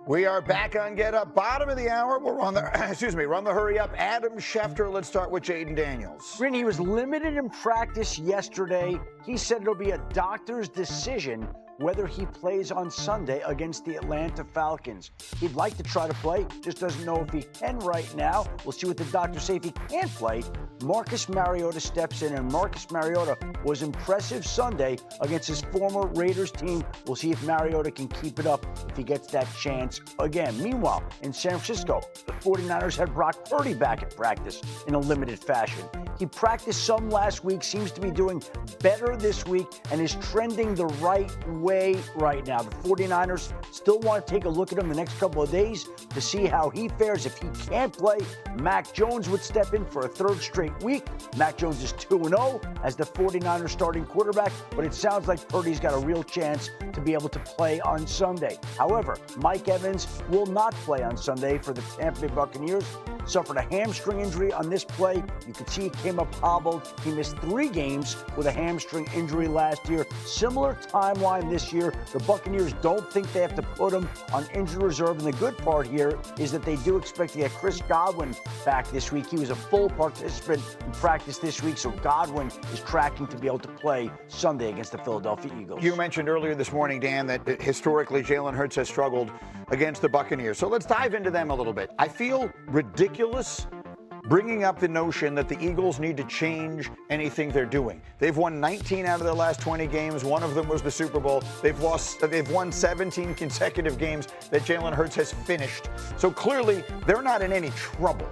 We are back on Get Up, bottom of the hour. We're on the, run the hurry up. Adam Schefter, let's start with Jaden Daniels. Green, he was limited in practice yesterday. He said it'll be a doctor's decision whether he plays on Sunday against the Atlanta Falcons. He'd like to try to play, just doesn't know if he can right now. We'll see what the doctors say if he can't play. Marcus Mariota steps in, and Marcus Mariota was impressive Sunday against his former Raiders team. We'll see if Mariota can keep it up if he gets that chance again. Meanwhile, in San Francisco, the 49ers had Brock Purdy back at practice in a limited fashion. He practiced some last week, seems to be doing better this week, and is trending the right way right now. The 49ers still want to take a look at him the next couple of days to see how he fares. If he can't play, Mac Jones would step in for a third straight week. Mac Jones is 2-0 as the 49ers starting quarterback, but it sounds like Purdy's got a real chance to be able to play on Sunday. However, Mike Evans will not play on Sunday for the Tampa Bay Buccaneers. Suffered a hamstring injury on this play. You can see he came up hobbled. He missed 3 games with a hamstring injury last year. Similar timeline this year. The Buccaneers don't think they have to put him on injured reserve. And the good part here is that they do expect to get Chris Godwin back this week. He was a full participant in practice this week, so Godwin is tracking to be able to play Sunday against the Philadelphia Eagles. You mentioned earlier this morning, Dan, that historically Jalen Hurts has struggled against the Buccaneers. So let's dive into them a little bit. I feel ridiculous bringing up the notion that the Eagles need to change anything they're doing. They've won 19 out of their last 20 games. One of them was the Super Bowl. They've won 17 consecutive games that Jalen Hurts has finished. So clearly, they're not in any trouble.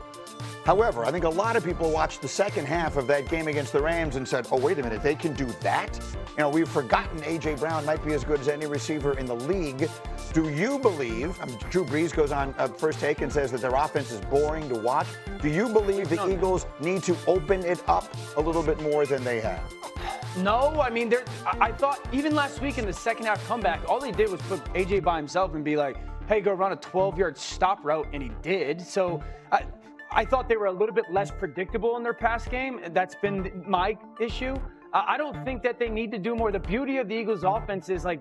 However, I think a lot of people watched the second half of that game against the Rams and said, oh, wait a minute, they can do that? You know, we've forgotten A.J. Brown might be as good as any receiver in the league. Do you believe, Drew Brees goes on First Take and says that their offense is boring to watch. Do you believe the Eagles need to open it up a little bit more than they have? No, I mean, I thought even last week in the second half comeback, all they did was put A.J. by himself and be like, hey, go run a 12-yard stop route, and he did. So I thought they were a little bit less predictable in their pass game. That's been my issue. I don't think that they need to do more. The beauty of the Eagles' offense is, like,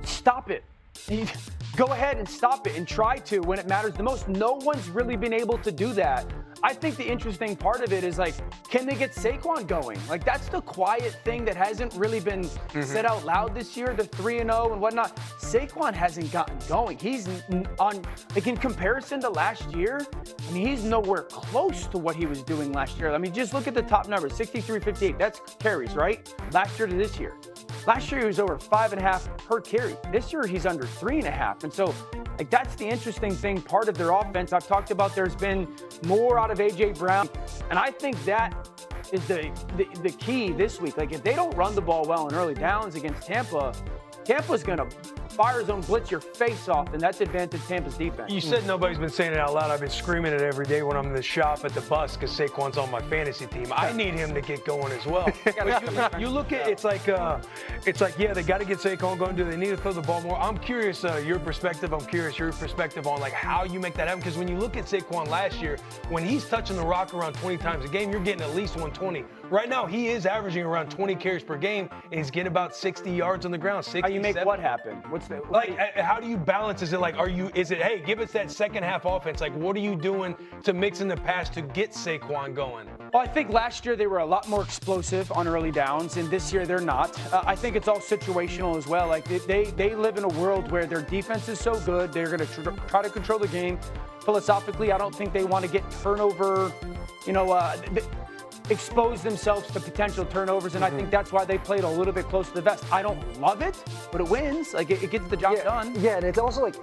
stop it. Go ahead and stop it and try to when it matters the most. No one's really been able to do that. I think the interesting part of it is, like, can they get Saquon going? Like, that's the quiet thing that hasn't really been said out loud this year, the 3-0 and whatnot. Saquon hasn't gotten going. He's on, like, in comparison to last year, I mean, he's nowhere close to what he was doing last year. I mean, just look at the top numbers, 63-58. That's carries, right? Last year to this year. Last year, he was over 5.5 per carry. This year, he's under 3.5. And so, like, that's the interesting thing, part of their offense. I've talked about there's been more out of A.J. Brown, and I think that is the key this week. Like, if they don't run the ball well in early downs against Tampa, Tampa's going to fire zone blitz your face off, and that's advantage Tampa's defense. You said nobody's been saying it out loud. I've been screaming it every day when I'm in the shop at the bus because Saquon's on my fantasy team. I need him to get going as well. you look at it's like yeah, they got to get Saquon going. Do they need to throw the ball more? I'm curious your perspective. I'm curious your perspective on, like, how you make that happen, because when you look at Saquon last year, when he's touching the rock around 20 times a game, you're getting at least 120. Right now, he is averaging around 20 carries per game, and he's getting about 60 yards on the ground. 60, how you make 70. What happen? How do you balance? Is it, hey, give us that second half offense? Like, what are you doing to mix in the pass to get Saquon going? Well, I think last year they were a lot more explosive on early downs, and this year they're not. I think it's all situational as well. Like, they live in a world where their defense is so good, they're going to try to control the game. Philosophically, I don't think they want to get turnover, expose themselves to potential turnovers, and I think that's why they played a little bit close to the vest. I don't love it, but it wins. Like, it gets the job done. Yeah, and it's also like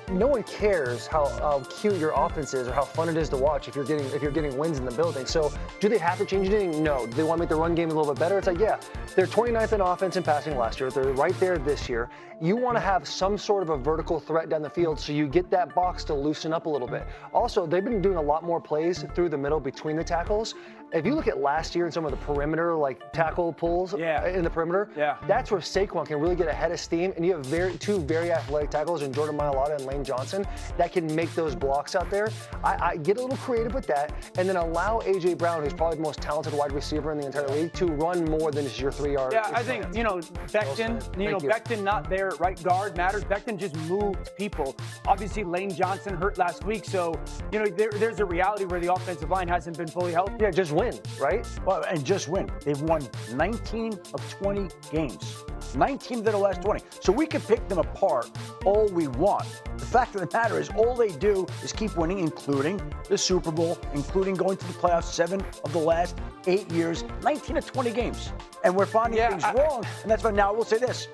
no one cares how cute your offense is or how fun it is to watch if you're getting wins in the building. So do they have to change anything? No. Do they want to make the run game a little bit better? It's like, yeah, they're 29th in offense and passing last year. They're right there this year. You want to have some sort of a vertical threat down the field so you get that box to loosen up a little bit. Also, they've been doing a lot more plays through the middle between the tackles. if you look at last year and some of the perimeter, like tackle pulls in the perimeter, that's where Saquon can really get ahead of steam. And you have two very athletic tackles in Jordan Mailata and Lane Johnson that can make those blocks out there. I get a little creative with that, and then allow A.J. Brown, who's probably the most talented wide receiver in the entire league, to run more than just your 3-yard. Yeah, I think, Becton, Becton not there at right guard matters. Becton just moved people. Obviously, Lane Johnson hurt last week, so, there's a reality where the offensive line hasn't been fully healthy. Yeah, just win, right? Well, and just win. They've won 19 of 20 games. 19 of the last 20. So we can pick them apart all we want. The fact of the matter is all they do is keep winning, including the Super Bowl, including going to the playoffs 7 of the last 8 years, 19 of 20 games. And we're finding things wrong. And that's why now I will say this.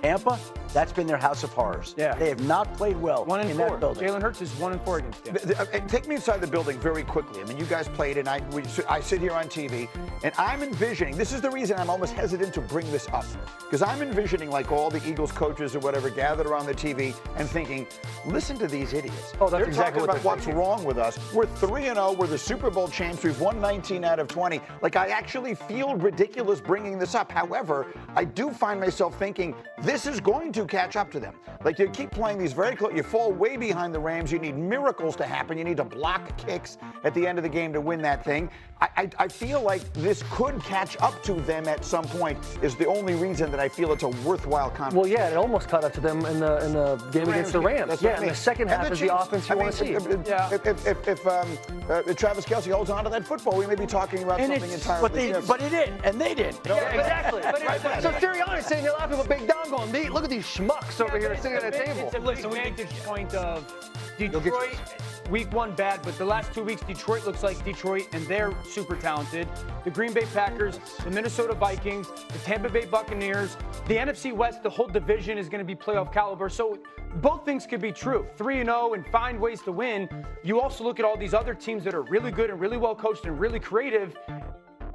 Tampa, that's been their house of horrors. Yeah. They have not played well in that building. Jalen Hurts is 1-4 against them. Take me inside the building very quickly. I mean, you guys played, and I sit here on TV, and I'm envisioning, this is the reason I'm almost hesitant to bring this up, because I'm envisioning like all the Eagles coaches or whatever gathered around the TV and thinking, listen to these idiots. Oh, that's they're exactly talking about what's wrong with us. We're 3-0. We're the Super Bowl champs. We've won 19 out of 20. Like, I actually feel ridiculous bringing this up. However, I do find myself thinking, this is going to catch up to them. Like, you keep playing these very close. You fall way behind the Rams. You need miracles to happen. You need to block kicks at the end of the game to win that thing. I feel like this could catch up to them at some point is the only reason that I feel it's a worthwhile conference. Well, yeah, it almost caught up to them in the game against the Rams. Yeah, and the second half is the offense you want to see. If Travis Kelce holds on to that football, we may be talking about something entirely different. But he did, and they didn't. No, exactly. So Sirianni's sitting there laughing with Big Don going, look at these schmucks over here sitting at a table. Listen, we make this point of Detroit, week 1 bad, but the last 2 weeks, Detroit looks like Detroit, and they're super talented. The Green Bay Packers, the Minnesota Vikings, the Tampa Bay Buccaneers, the NFC West, the whole division is going to be playoff caliber. So both things could be true. 3-0 and find ways to win. You also look at all these other teams that are really good and really well coached and really creative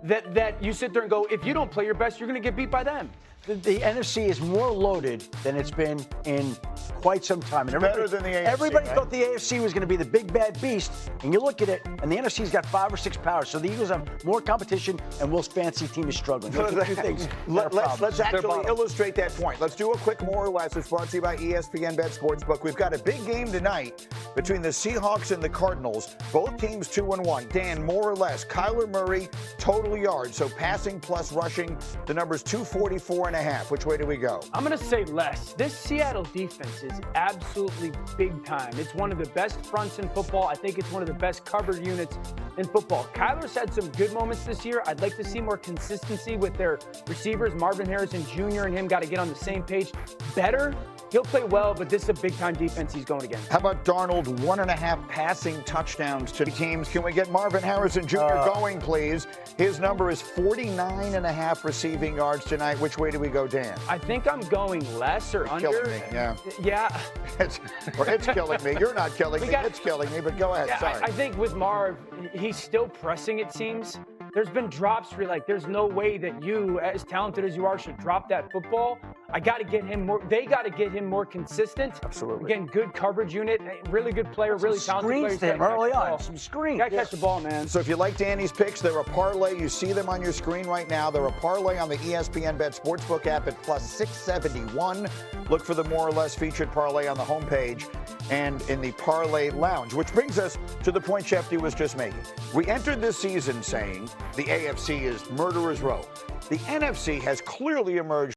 that you sit there and go, if you don't play your best, you're going to get beat by them. The NFC is more loaded than it's been in quite some time. And better than the AFC. Everybody thought the AFC was going to be the big bad beast, and you look at it, and the NFC's got 5 or 6 powers. So the Eagles have more competition, and Will's fancy team is struggling. Those are 2 things. Let's actually illustrate that point. Let's do a quick more or less. It's brought to you by ESPN Sportsbook. We've got a big game tonight between the Seahawks and the Cardinals. Both teams 2-1. Dan, more or less. Kyler Murray, total yards. So passing plus rushing, the number's 244.5. Which way do we go? I'm going to say less. This Seattle defense is absolutely big time. It's one of the best fronts in football. I think it's one of the best covered units in football. Kyler's had some good moments this year. I'd like to see more consistency with their receivers. Marvin Harrison Jr. and him got to get on the same page better. He'll play well, but this is a big-time defense he's going against. How about Darnold, 1.5 passing touchdowns to the teams? Can we get Marvin Harrison Jr. going, please? His number is 49.5 receiving yards tonight. Which way do we go, Dan? I think I'm going less or under. Killing me, yeah. Yeah. It's killing me. You're not killing me. It's killing me, but go ahead. Yeah, sorry. I think with Marv, he's still pressing, it seems. There's been drops where, like, there's no way that you, as talented as you are, should drop that football. I got to get him more. They got to get him more consistent. Absolutely. Again, good coverage unit, really good player, really talented player. Screens to him early on. Some screens. Got to catch the ball, man. So if you like Danny's picks, they're a parlay. You see them on your screen right now. They're a parlay on the ESPN Sportsbook app at plus 671. Look for the more or less featured parlay on the homepage and in the parlay lounge, which brings us to the point Shefty was just making. We entered this season saying the AFC is murderer's row. The NFC has clearly emerged